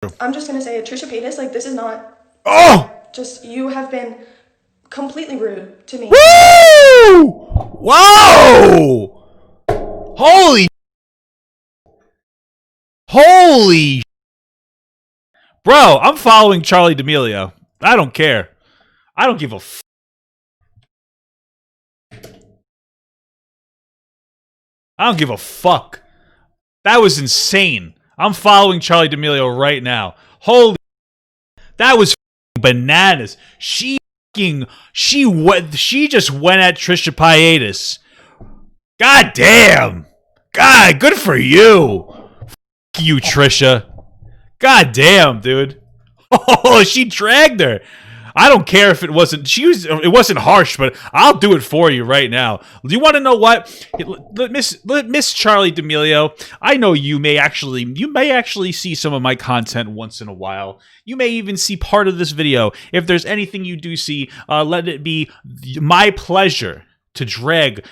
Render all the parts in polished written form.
I'm just gonna say, Trisha Paytas, like, this is not. Oh! Just, you have been completely rude to me. Woo! Whoa! Holy. Holy. Bro, I'm following Charli D'Amelio. I don't care. I don't give a f. I don't give a fuck. That was insane. I'm following Charli D'Amelio right now. Holy. That was bananas. She just went at Trisha Paytas. God damn. God, good for you. F you, Trisha. God damn, dude. Oh, she dragged her. I don't care if it wasn't. It wasn't harsh, but I'll do it for you right now. Do you want to know what, Miss Charli D'Amelio? I know you may actually see some of my content once in a while. You may even see part of this video. If there's anything you do see, let it be my pleasure to drag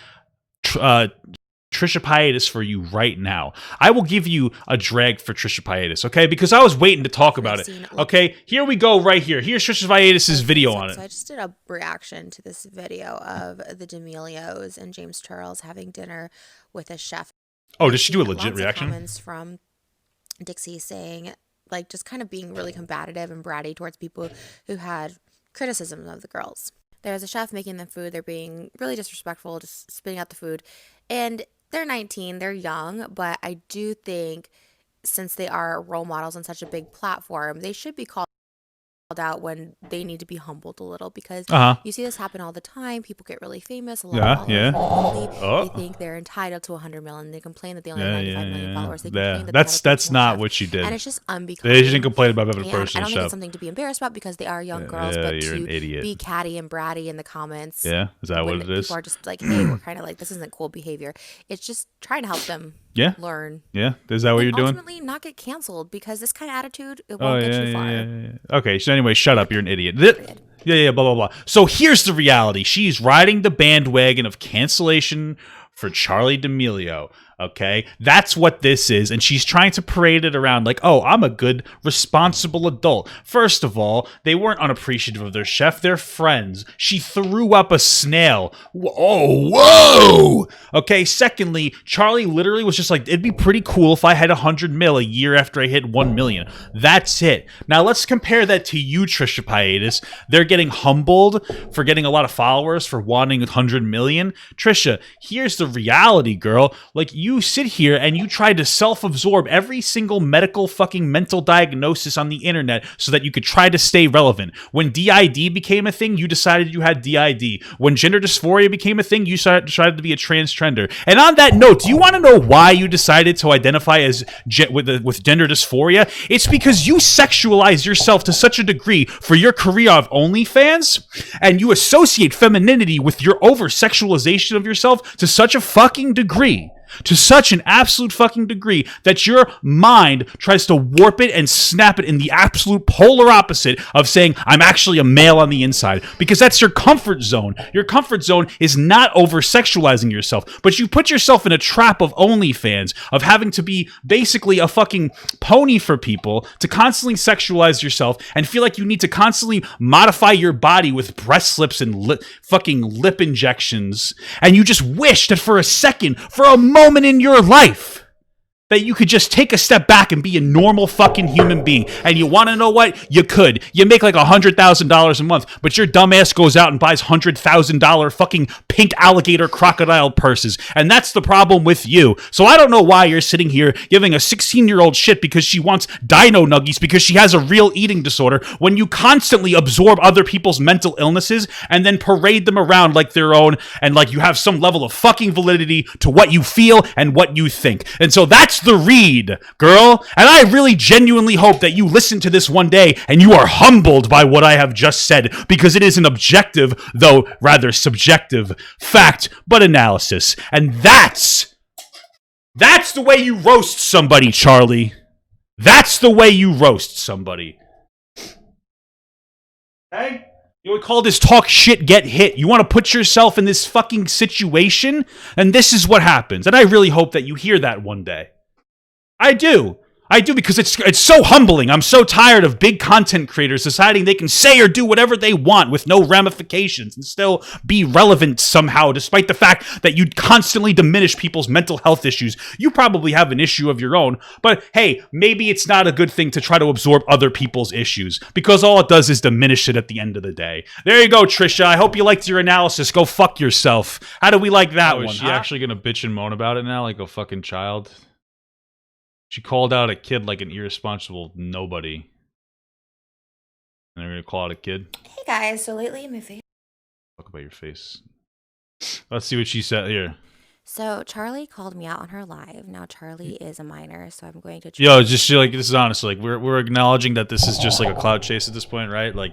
Trisha Paytas for you right now. I will give you a drag for Trisha Paytas, okay? Because I was waiting to talk about it. Okay, here we go right here. Here's Trisha Paytas' video on it. So I just did a reaction to this video of the D'Amelios and James Charles having dinner with a chef. Oh, did she do a legit reaction? Comments from Dixie saying, like, just kind of being really combative and bratty towards people who had criticism of the girls. There's a chef making them food. They're being really disrespectful, just spitting out the food. And they're 19, they're young, but I do think since they are role models on such a big platform, they should be called out when they need to be humbled a little, because you see this happen all the time. People get really famous, a lot of followers, they think they're entitled to 100 million. They complain that they only have 95 million followers. They complain that that's not what she did. And it's just unbecoming. They didn't complain about having a personal I don't chef. think it's something to be embarrassed about because they are young girls, but you're to an idiot. be catty and bratty in the comments. Yeah, is that what it is? People are just like, hey, we're kind of like, this isn't cool behavior. It's just trying to help them learn. Yeah, is that what you're doing? Ultimately, not get canceled, because this kind of attitude, it won't get you far. Okay, so anyway, shut up. You're an idiot. Blah, blah, blah. So here's the reality. She's riding the bandwagon of cancellation for Charli D'Amelio. Okay, that's what this is, and she's trying to parade it around like, oh, I'm a good, responsible adult. First of all, they weren't unappreciative of their chef. They're friends. She threw up a snail. Oh, whoa! Okay, secondly, Charli literally was just like, it'd be pretty cool if I had 100 mil a year after I hit 1 million. That's it. Now, let's compare that to you, Trisha Paytas. They're getting humbled for getting a lot of followers, for wanting 100 million. Trisha, here's the reality, girl. Like, you sit here and you try to self-absorb every single medical fucking mental diagnosis on the internet so that you could try to stay relevant. When DID became a thing, you decided you had DID. When gender dysphoria became a thing, you decided to be a transgender. And on that note, do you want to know why you decided to identify as with gender dysphoria? It's because you sexualize yourself to such a degree for your career of OnlyFans, and you associate femininity with your over-sexualization of yourself to such a fucking degree. To such an absolute fucking degree that your mind tries to warp it and snap it in the absolute polar opposite of saying, I'm actually a male on the inside. Because that's your comfort zone. Your comfort zone is not over-sexualizing yourself. But you put yourself in a trap of OnlyFans, of having to be basically a fucking pony for people, to constantly sexualize yourself and feel like you need to constantly modify your body with breast slips and fucking lip injections. And you just wish that for a second, for a moment in your life, that you could just take a step back and be a normal fucking human being. And you want to know what? You could. You make like $100,000 a month, but your dumbass goes out and buys $100,000 fucking pink alligator crocodile purses. And that's the problem with you. So I don't know why you're sitting here giving a 16-year-old shit because she wants dino nuggies because she has a real eating disorder, when you constantly absorb other people's mental illnesses and then parade them around like their own, and like you have some level of fucking validity to what you feel and what you think. And so that's the read, girl. And I really genuinely hope that you listen to this one day and you are humbled by what I have just said, because it is an objective, though rather subjective, fact, but analysis. And that's the way you roast somebody, Charli. That's the way you roast somebody. Okay? You would call this talk shit, get hit. You want to put yourself in this fucking situation, and this is what happens. And I really hope that you hear that one day. I do. I do, because it's so humbling. I'm so tired of big content creators deciding they can say or do whatever they want with no ramifications and still be relevant somehow, despite the fact that you constantly diminish people's mental health issues. You probably have an issue of your own, but hey, maybe it's not a good thing to try to absorb other people's issues, because all it does is diminish it at the end of the day. There you go, Trisha. I hope you liked your analysis. Go fuck yourself. How do we like that one? Is she actually gonna bitch and moan about it now like a fucking child? She called out a kid like an irresponsible nobody. And they're gonna call out a kid? Hey guys, so lately my face. Talk about your face. Let's see what she said here. So Charlie called me out on her live. Now Charlie is a minor, so I'm going to. Yo, just like, this is honestly, like, we're acknowledging that this is just like a cloud chase at this point, right? Like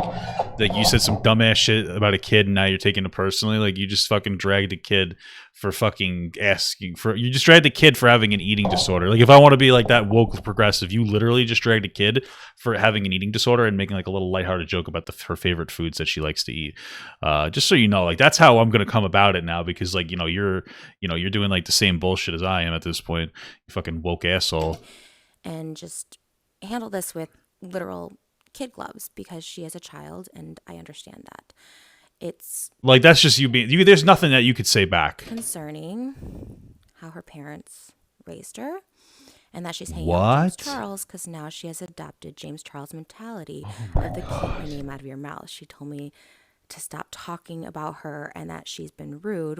you said some dumbass shit about a kid, and now you're taking it personally. Like, you just fucking dragged a kid for fucking asking for. You just dragged a kid for having an eating disorder. Like, if I want to be like that woke progressive, you literally just dragged a kid for having an eating disorder and making like a little lighthearted joke about her favorite foods that she likes to eat. Just so you know, like, that's how I'm gonna come about it now, because like, you're doing like the same bullshit as I am at this point. You fucking woke asshole. And just handle this with literal kid gloves, because she is a child, and I understand that. It's like, that's just you being you. There's nothing that you could say back. Concerning how her parents raised her, and that she's hanging out with James Charles because now she has adopted James Charles' mentality of the keep my name out of your mouth. She told me to stop talking about her, and that she's been rude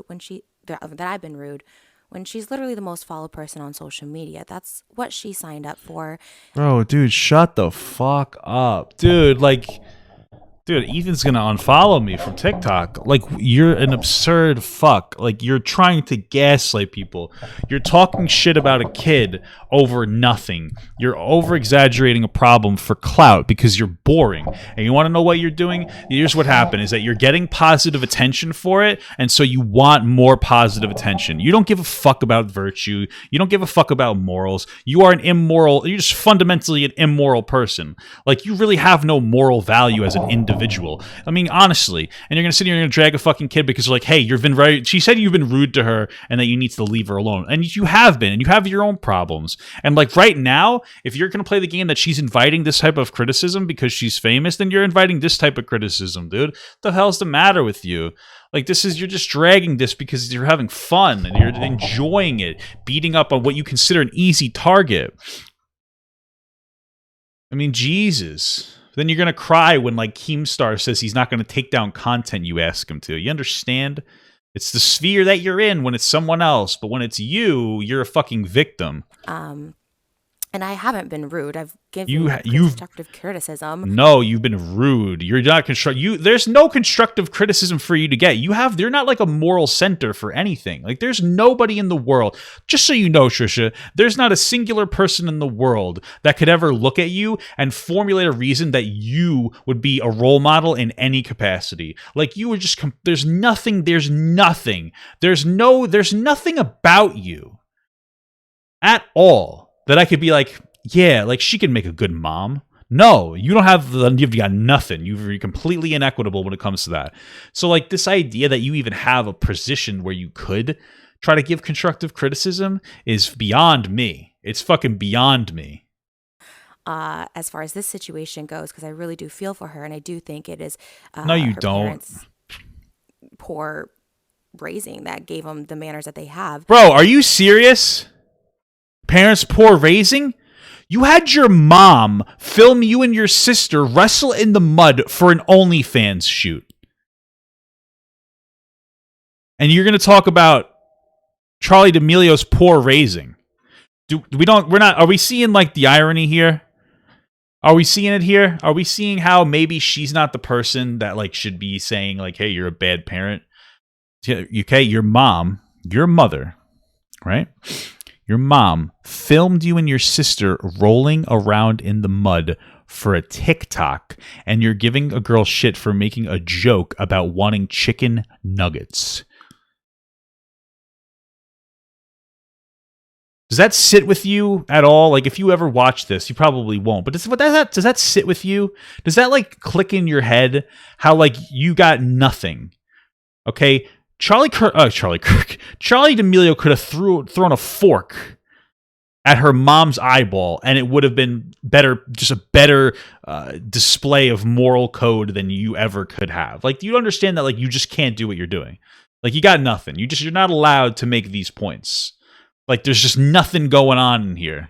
that I've been rude when she's literally the most followed person on social media. That's what she signed up for. Bro, dude, shut the fuck up. Dude, Ethan's gonna unfollow me from TikTok. Like, you're an absurd fuck. Like, you're trying to gaslight people. You're talking shit about a kid over nothing. You're over-exaggerating a problem for clout because you're boring. And you want to know what you're doing? Here's what happened, is that you're getting positive attention for it, and so you want more positive attention. You don't give a fuck about virtue. You don't give a fuck about morals. You're just fundamentally an immoral person. Like, you really have no moral value as an individual. I mean, honestly. And you're gonna sit here and you're gonna drag a fucking kid because you're like, hey, she said you've been rude to her and that you need to leave her alone. And you have been, and you have your own problems. And like, right now, if you're gonna play the game that she's inviting this type of criticism because she's famous, then you're inviting this type of criticism, dude. What the hell's the matter with you? Like, you're just dragging this because you're having fun and you're enjoying it, beating up on what you consider an easy target. I mean, Jesus. Then you're going to cry when, like, Keemstar says he's not going to take down content you ask him to. You understand? It's the sphere that you're in when it's someone else, but when it's you, you're a fucking victim. And I haven't been rude. I've given constructive criticism. No, you've been rude. You're not constructive. There's no constructive criticism for you to get. You're not like a moral center for anything. Like, there's nobody in the world. Just so you know, Trisha, there's not a singular person in the world that could ever look at you and formulate a reason that you would be a role model in any capacity. Like, you were just, there's nothing about you at all that I could be like, yeah, like, she could make a good mom. No, you've got nothing. You're completely inequitable when it comes to that. So, like, this idea that you even have a position where you could try to give constructive criticism is beyond me. It's fucking beyond me. As far as this situation goes, because I really do feel for her, and I do think it is no, you don't. Poor raising that gave them the manners that they have. Bro, are you serious? Parents poor raising? You had your mom film you and your sister wrestle in the mud for an OnlyFans shoot. And you're going to talk about Charli D'Amelio's poor raising. Are we seeing like the irony here? Are we seeing it here? Are we seeing how maybe she's not the person that like should be saying like, hey, you're a bad parent? Okay, your mother, right? Your mom filmed you and your sister rolling around in the mud for a TikTok, and you're giving a girl shit for making a joke about wanting chicken nuggets. Does that sit with you at all? Like, if you ever watch this, you probably won't. But does that sit with you? Does that like click in your head? How like you got nothing? Okay. Charli D'Amelio could have thrown a fork at her mom's eyeball, and it would have been better, just a better display of moral code than you ever could have. Like, you understand that, like, you just can't do what you're doing. Like, you got nothing. You're not allowed to make these points. Like, there's just nothing going on in here.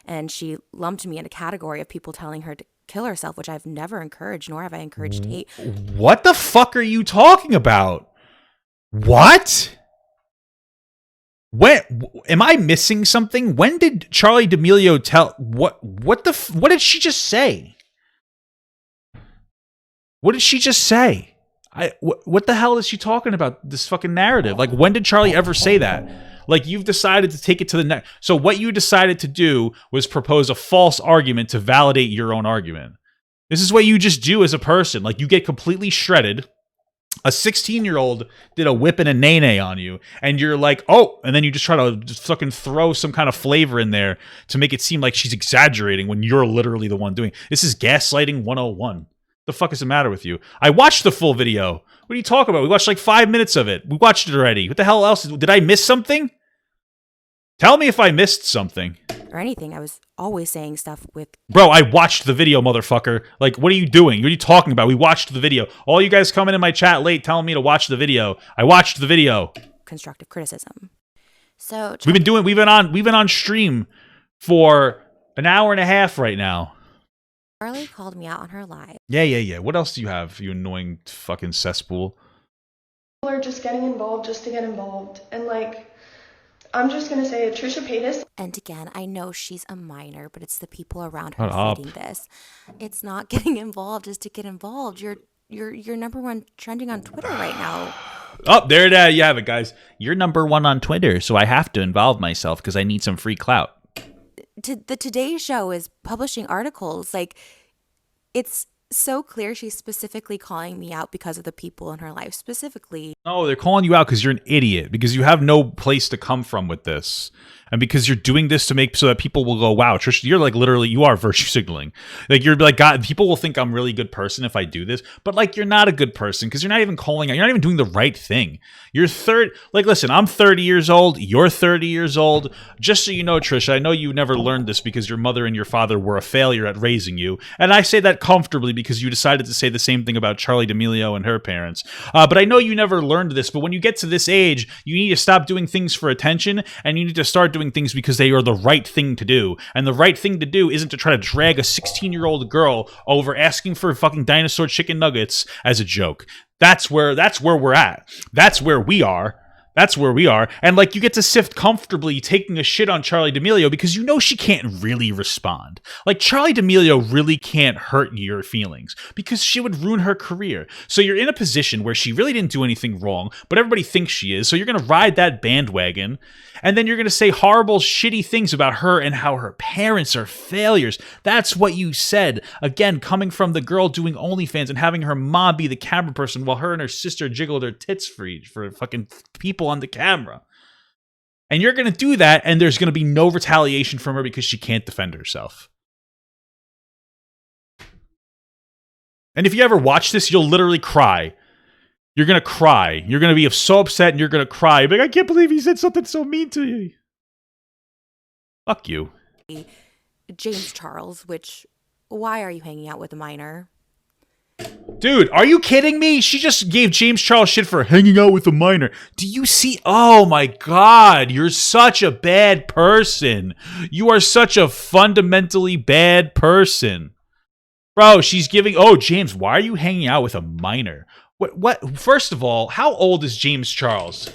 And she lumped me in a category of people telling her to kill herself, which I've never encouraged, nor have I encouraged hate. What the fuck are you talking about? What? When am I missing something? When did Charlie D'Amelio tell what did she just say? What did she just say? What the hell is she talking about, this fucking narrative? Like, when did Charlie ever say that? Like, you've decided to take it to the next. So what you decided to do was propose a false argument to validate your own argument. This is what you just do as a person. Like, you get completely shredded. A 16-year-old did a whip and a nay-nay on you, and you're like, oh, and then you just try to just fucking throw some kind of flavor in there to make it seem like she's exaggerating when you're literally the one doing it. This is gaslighting 101. The fuck is the matter with you? I watched the full video. What are you talking about? We watched like 5 minutes of it. We watched it already. What the hell else? Did I miss something? Tell me if I missed something. Or anything. I was always saying stuff with... Bro, I watched the video, motherfucker. Like, what are you doing? What are you talking about? We watched the video. All you guys coming in my chat late telling me to watch the video. I watched the video. Constructive criticism. So... We've been on stream for an hour and a half right now. Charlie called me out on her live. Yeah. What else do you have, you annoying fucking cesspool? People are just getting involved just to get involved. And like, I'm just going to say Trisha Paytas. And again, I know she's a minor, but it's the people around Shut her up. feeding this. It's not getting involved just to get involved. You're number one trending on Twitter right now. Oh, there you have it, guys. You're number one on Twitter, so I have to involve myself because I need some free clout. The Today Show is publishing articles. Like, it's so clear she's specifically calling me out because of the people in her life. Specifically, No, they're calling you out because you're an idiot, because you have no place to come from with this, and because you're doing this to make so that people will go, wow, Trisha, you're like literally, you are virtue signaling. Like, you're like, God, people will think I'm a really good person if I do this, but like, you're not a good person because you're not even calling out, you're not even doing the right thing. You're like, listen, I'm 30 years old, you're 30 years old. Just so you know, Trisha, I know you never learned this because your mother and your father were a failure at raising you, and I say that comfortably because you decided to say the same thing about Charlie D'Amelio and her parents. But I know you never learned this, but when you get to this age, you need to stop doing things for attention, and you need to start doing things because they are the right thing to do. And the right thing to do isn't to try to drag a 16-year-old girl over asking for fucking dinosaur chicken nuggets as a joke. That's where we're at. That's where we are. That's where we are. And like, you get to sift comfortably taking a shit on Charlie D'Amelio because you know she can't really respond. Like, Charlie D'Amelio really can't hurt your feelings because she would ruin her career. So you're in a position where she really didn't do anything wrong, but everybody thinks she is. So you're going to ride that bandwagon, and then you're going to say horrible, shitty things about her and how her parents are failures. That's what you said. Again, coming from the girl doing OnlyFans and having her mom be the camera person while her and her sister jiggle their tits for fucking people on the camera. And you're going to do that, and there's going to be no retaliation from her because she can't defend herself. And if you ever watch this, you'll literally cry. You're going to cry. You're going to be so upset, and you're going to cry. You're like, I can't believe he said something so mean to you. Fuck you. James Charles, which, why are you hanging out with a minor? Dude, are you kidding me? She just gave James Charles shit for hanging out with a minor. Do you see? Oh my God, you're such a bad person. You are such a fundamentally bad person. Bro, she's giving, oh, James, why are you hanging out with a minor? What? First of all, how old is James Charles?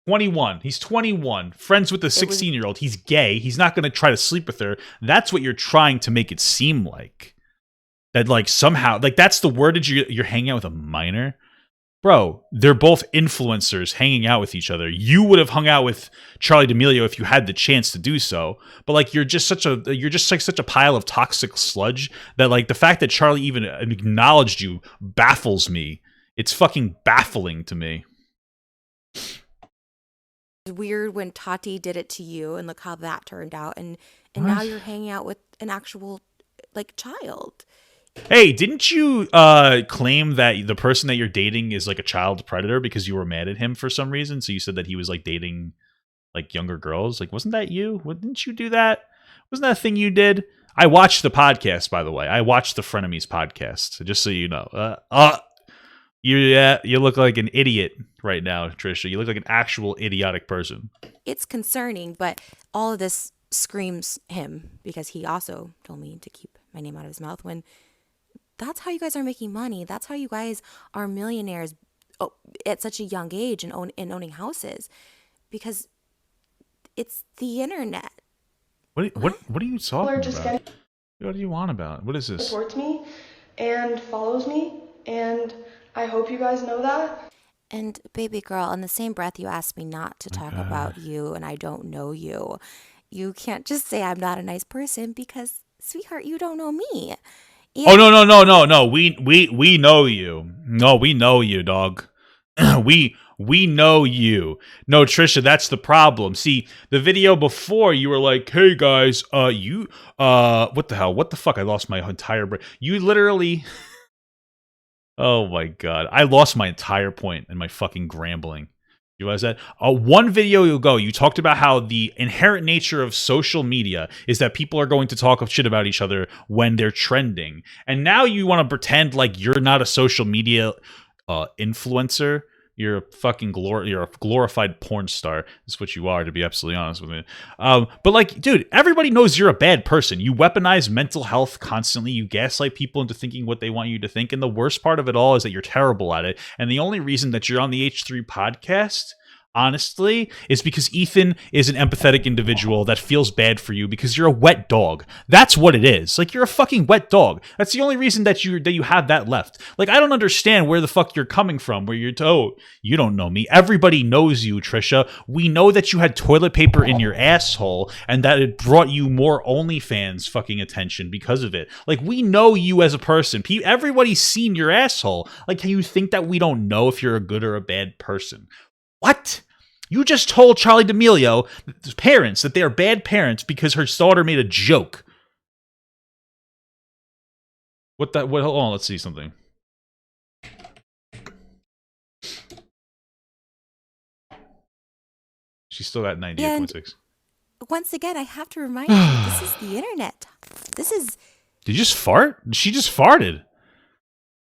21. He's 21. Friends with a 16-year-old. He's gay. He's not going to try to sleep with her. That's what you're trying to make it seem like. That, like, somehow, like, that's the wordage you're hanging out with a minor? Bro, they're both influencers hanging out with each other. You would have hung out with Charlie D'Amelio if you had the chance to do so. But like, you're just such a pile of toxic sludge that, like, the fact that Charlie even acknowledged you baffles me. It's fucking baffling to me. It's weird when Tati did it to you, and look how that turned out. And now you're hanging out with an actual, like, child. Hey, didn't you claim that the person that you're dating is like a child predator because you were mad at him for some reason? So you said that he was like dating like younger girls. Like, wasn't that you? Didn't you do that? Wasn't that a thing you did? I watched the podcast, by the way. I watched the Frenemies podcast, just so you know. You look like an idiot right now, Trisha. You look like an actual idiotic person. It's concerning, but all of this screams him because he also told me to keep my name out of his mouth when that's how you guys are making money. That's how you guys are millionaires at such a young age and owning houses because it's the internet. What are you People talking are just about? getting What do you want about? What is this? supports me and follows me, and I hope you guys know that. And baby girl, in the same breath you asked me not to talk about you and I don't know you. You can't just say I'm not a nice person because, sweetheart, you don't know me. Oh no. We know you. No, we know you, dog. we know you. No, Trisha, that's the problem. See, the video before you were like, "Hey guys, what the hell? What the fuck? I lost my entire brain." You literally Oh my god. I lost my entire point in my fucking grambling. You realize that? One video ago, you talked about how the inherent nature of social media is that people are going to talk shit about each other when they're trending. And now you want to pretend like you're not a social media influencer. You're a fucking you're a glorified porn star. That's what you are, to be absolutely honest with me. But like, dude, everybody knows you're a bad person. You weaponize mental health constantly. You gaslight people into thinking what they want you to think. And the worst part of it all is that you're terrible at it. And the only reason that you're on the H3 podcast, honestly, is because Ethan is an empathetic individual that feels bad for you because you're a wet dog. That's what it is. Like, you're a fucking wet dog. That's the only reason that you have that left. Like, I don't understand where the fuck you're coming from, where you're you don't know me. Everybody knows you, Trisha. We know that you had toilet paper in your asshole and that it brought you more OnlyFans fucking attention because of it. Like, we know you as a person. Everybody's seen your asshole. Like, can you think that we don't know if you're a good or a bad person? What? You just told Charlie D'Amelio, his parents, that they are bad parents because her daughter made a joke. Hold on, let's see something. She's still at 98.6. Once again, I have to remind you, this is the internet. This is... Did you just fart? She just farted.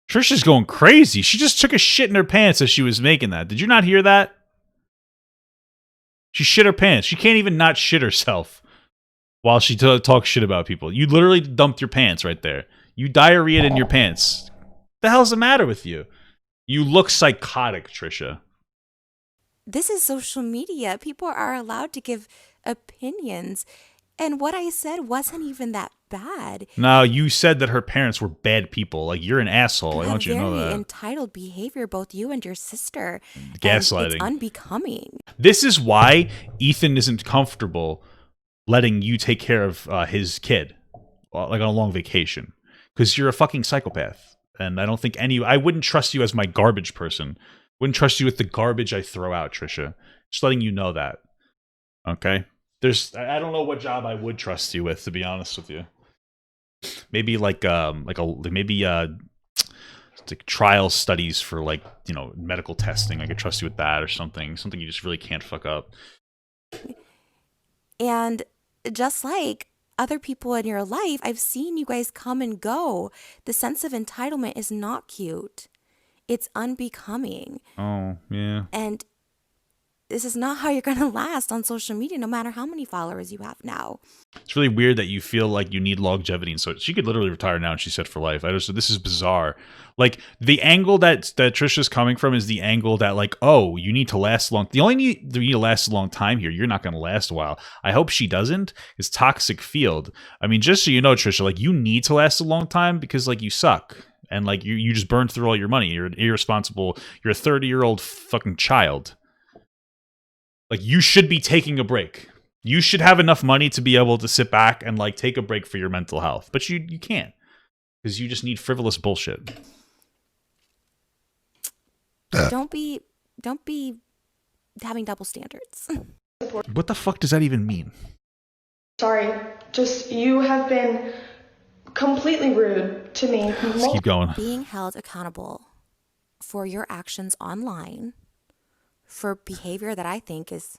Trisha's going crazy. She just took a shit in her pants as she was making that. Did you not hear that? She shit her pants. She can't even not shit herself while she talks shit about people. You literally dumped your pants right there. You diarrheaed in your pants. What the hell's the matter with you? You look psychotic, Trisha. This is social media. People are allowed to give opinions. And what I said wasn't even that bad. No, you said that her parents were bad people. Like, you're an asshole. I want you to know that. Very entitled behavior, both you and your sister. Gaslighting. And it's unbecoming. This is why Ethan isn't comfortable letting you take care of his kid, like on a long vacation, because you're a fucking psychopath. And I don't think I wouldn't trust you as my garbage person. Wouldn't trust you with the garbage I throw out, Trisha. Just letting you know that. Okay? I don't know what job I would trust you with, to be honest with you. Maybe like trial studies for medical testing. I could trust you with that or something. Something you just really can't fuck up. And just like other people in your life, I've seen you guys come and go. The sense of entitlement is not cute. It's unbecoming. Oh, yeah. And this is not how you're going to last on social media, no matter how many followers you have now. It's really weird that you feel like you need longevity. And so she could literally retire now, and she said for life. This is bizarre. Like, the angle that Trisha's coming from is the angle that, like, oh, you need to last long. You need to last a long time here. You're not going to last a while. I hope she doesn't. It's toxic field. I mean, just so you know, Trisha, like, you need to last a long time because, like, you suck. And, like, you just burned through all your money. You're irresponsible. You're a 30-year-old fucking child. Like, you should be taking a break. You should have enough money to be able to sit back and, like, take a break for your mental health. But you can't. Because you just need frivolous bullshit. Don't be having double standards. What the fuck does that even mean? Sorry, just you have been completely rude to me. Let's keep going. Being held accountable for your actions online for behavior that I think is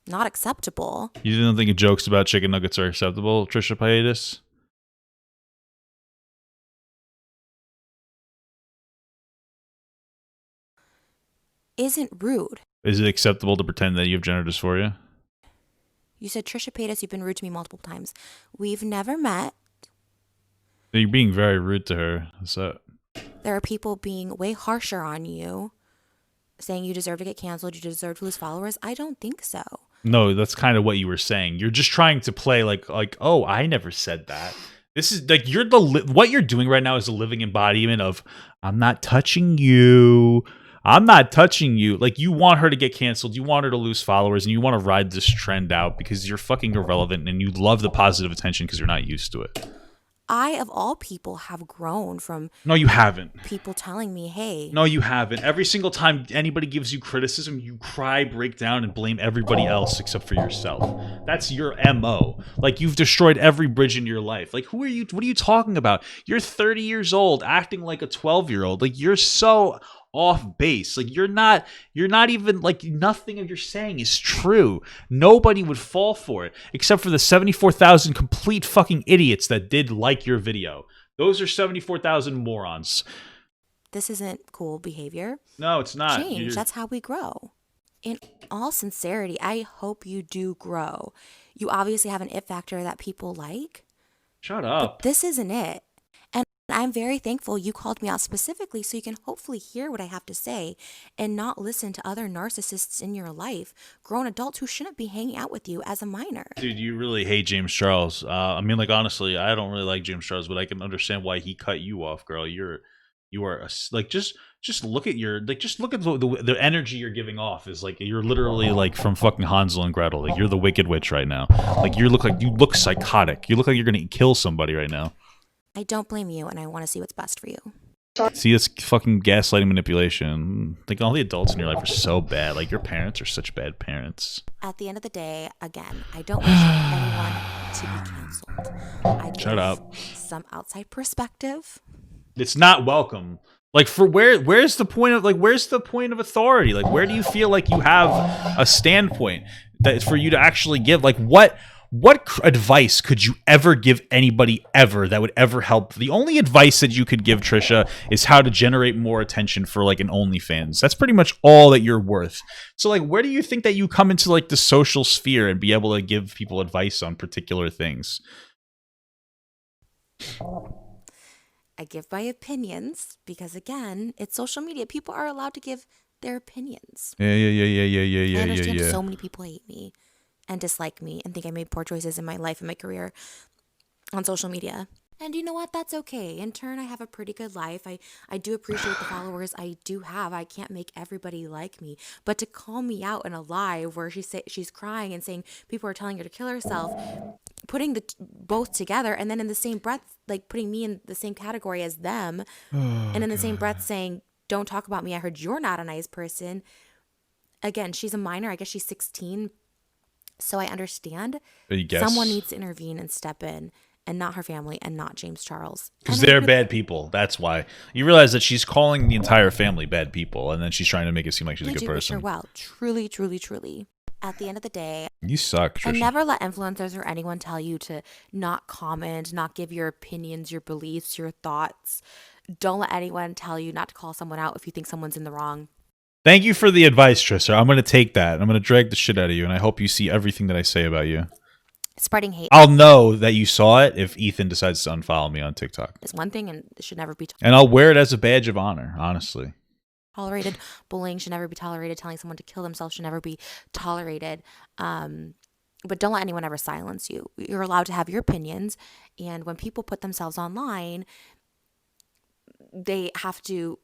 not acceptable. You didn't think jokes about chicken nuggets are acceptable, Trisha Paytas? Isn't rude. Is it acceptable to pretend that you have gender dysphoria? You said, Trisha Paytas, you've been rude to me multiple times. We've never met. You're being very rude to her. So There are people being way harsher on you, saying you deserve to get canceled, you deserve to lose followers. I don't think so. no, that's kind of what you were saying. You're just trying to play like, oh, I never said that. This is like what you're doing right now is a living embodiment of I'm not touching you. I'm not touching you. Like, you want her to get canceled. You want her to lose followers, and you want to ride this trend out because you're fucking irrelevant and you love the positive attention because you're not used to it. I, of all people, have grown from No, you haven't. people telling me, hey. No, you haven't. Every single time anybody gives you criticism, you cry, break down, and blame everybody else except for yourself. That's your MO. Like, you've destroyed every bridge in your life. Like, who are you? What are you talking about? You're 30 years old, acting like a 12-year-old. Like, you're so off base. Like, you're not even, like, nothing of you're saying is true. Nobody would fall for it except for the 74,000 complete fucking idiots that did like your video. Those are 74,000 morons. This isn't cool behavior. No, it's not. Change. That's how we grow. In all sincerity, I hope you do grow. You obviously have an it factor that people like. Shut up. But this isn't it. And I'm very thankful you called me out specifically so you can hopefully hear what I have to say and not listen to other narcissists in your life, grown adults who shouldn't be hanging out with you as a minor. Dude, you really hate James Charles. I mean, like, honestly, I don't really like James Charles, but I can understand why he cut you off, girl. You are like, just look at the energy you're giving off is like you're literally like from fucking Hansel and Gretel. Like, you're the Wicked Witch right now. Like, you look psychotic. You look like you're gonna kill somebody right now. I don't blame you, and I want to see what's best for you. See, it's fucking gaslighting manipulation. Like, all the adults in your life are so bad. Like, your parents are such bad parents. At the end of the day, again, I don't wish anyone to be canceled. I Shut up. Some outside perspective. It's not welcome. Like, for where's the point of authority? Like, where do you feel like you have a standpoint that for you to actually give? Like, what advice could you ever give anybody ever that would ever help? The only advice that you could give, Trisha, is how to generate more attention for like an OnlyFans. That's pretty much all that you're worth. So, like, where do you think that you come into like the social sphere and be able to give people advice on particular things? I give my opinions because, again, it's social media. People are allowed to give their opinions. Yeah. I understand so many people hate me and dislike me and think I made poor choices in my life and my career on social media. And you know what? That's okay. In turn, I have a pretty good life. I do appreciate the followers I do have. I can't make everybody like me. But to call me out in a live where she's crying and saying people are telling her to kill herself, putting the both together, and then in the same breath, like putting me in the same category as them, and in the same breath saying, don't talk about me. I heard you're not a nice person. Again, she's a minor. I guess she's 16. So I understand someone needs to intervene and step in, and not her family and not James Charles. Because they're bad people. That's why. You realize that she's calling the entire family bad people, and then she's trying to make it seem like she's a good person. Wish her well. Truly, truly, truly. At the end of the day, you suck, Trisha. And never let influencers or anyone tell you to not comment, not give your opinions, your beliefs, your thoughts. Don't let anyone tell you not to call someone out if you think someone's in the wrong. Thank you for the advice, Trisha. I'm going to take that. I'm going to drag the shit out of you, and I hope you see everything that I say about you. Spreading hate. I'll know that you saw it if Ethan decides to unfollow me on TikTok. It's one thing, and it should never be and I'll wear it as a badge of honor, honestly. Tolerated. Bullying should never be tolerated. Telling someone to kill themselves should never be tolerated. But don't let anyone ever silence you. You're allowed to have your opinions, and when people put themselves online, they have to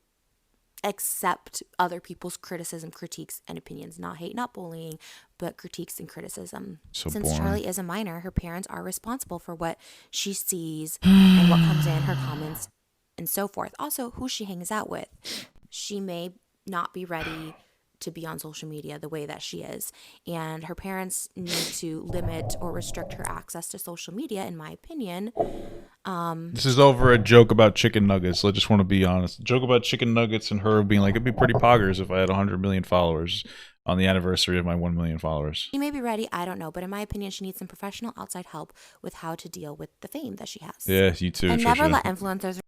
accept other people's criticism, critiques, and opinions. Not hate, not bullying, but critiques and criticism. So Since boring. Charlie is a minor, her parents are responsible for what she sees and what comes in, her comments, and so forth. Also, who she hangs out with. She may not be ready to be on social media the way that she is, and her parents need to limit or restrict her access to social media, in my opinion. This is over a joke about chicken nuggets. I just want to be honest. A joke about chicken nuggets and her being like, it'd be pretty poggers if I had 100 million followers on the anniversary of my 1 million followers. She may be ready, I don't know, but in my opinion, she needs some professional outside help with how to deal with the fame that she has. Yeah, you too, And Trisha. never let influencers.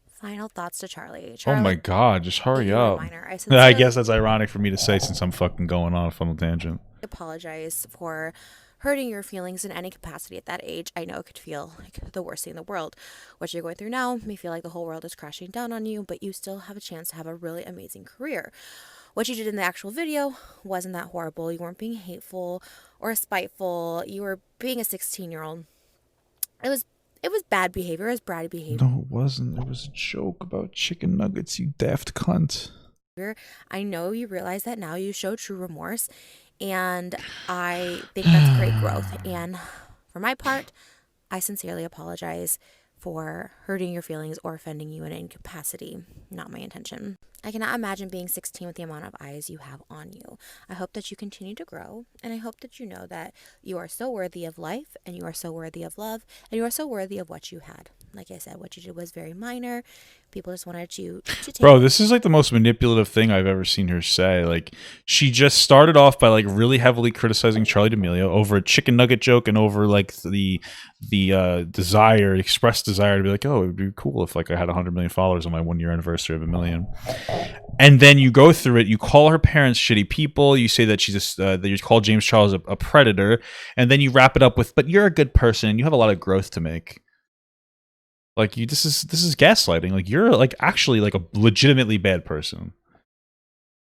Final thoughts to Charlie. Charlie, Oh my god, just hurry up. I I guess that's ironic for me to say since I'm fucking going on a fun tangent. apologize for hurting your feelings in any capacity at that age. I know it could feel like the worst thing in the world. What you're going through now may feel like the whole world is crashing down on you, but you still have a chance to have a really amazing career. What you did in the actual video wasn't that horrible. You weren't being hateful or spiteful. You were being a 16-year-old. It was bad behavior. It was bratty behavior. No, it wasn't. It was a joke about chicken nuggets, you daft cunt. I know you realize that now. You show true remorse, and I think that's great growth. And for my part, I sincerely apologize for hurting your feelings or offending you in any capacity. Not my intention. I cannot imagine being 16 with the amount of eyes you have on you. I hope that you continue to grow, and I hope that you know that you are so worthy of life, and you are so worthy of love, and you are so worthy of what you had. Like I said, what you did was very minor. People just wanted you to take. Bro, this is like the most manipulative thing I've ever seen her say. Like, she just started off by like really heavily criticizing Charli D'Amelio over a chicken nugget joke and over like the expressed desire to be like, oh, it would be cool if like I had 100 million followers on my 1 year anniversary of 1 million. And then you go through it. You call her parents shitty people. You say that she's that you call James Charles a predator, and then you wrap it up with, "But you're a good person and you have a lot of growth to make." Like, this is gaslighting. Like, you're like actually like a legitimately bad person.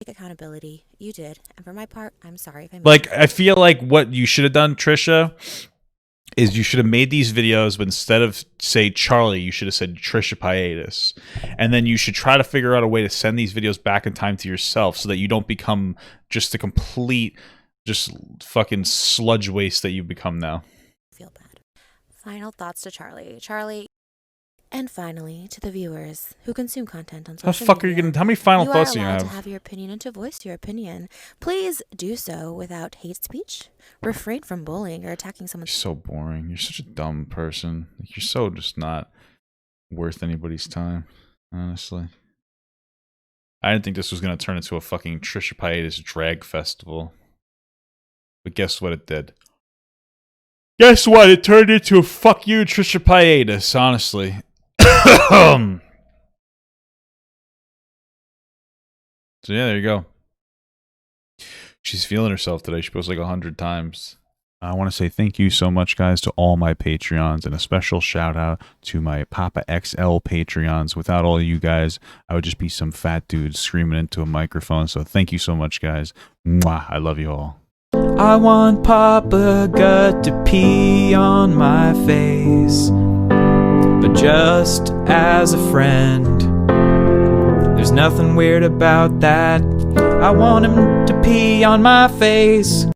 Take accountability. You did, and for my part, I'm sorry if I made Like, I feel like what you should have done, Trisha, is you should have made these videos, but instead of say Charlie, you should have said Trisha Paytas, and then you should try to figure out a way to send these videos back in time to yourself so that you don't become just a complete, just fucking sludge waste that you've become now. feel bad. Final thoughts to Charlie. Charlie. And finally, to the viewers who consume content on social How the fuck are you media, gonna? How many final you thoughts are do you allowed have? to have your opinion and to voice your opinion. Please do so without hate speech. Refrain from bullying or attacking someone. You're so boring. You're such a dumb person. Like, you're so just not worth anybody's time, honestly. I didn't think this was gonna turn into a fucking Trisha Paytas drag festival. But guess what it did? Guess what? It turned into a fuck you, Trisha Paytas, honestly. So yeah, there you go. She's feeling herself today. She posted like 100 times. I want to say thank you so much, guys, to all my Patreons, and a special shout out to my Papa XL Patreons. Without all you guys, I would just be some fat dude screaming into a microphone. So thank you so much, guys. Mwah. I love you all. I want Papa Gut to pee on my face, but just as a friend. There's nothing weird about that. I want him to pee on my face.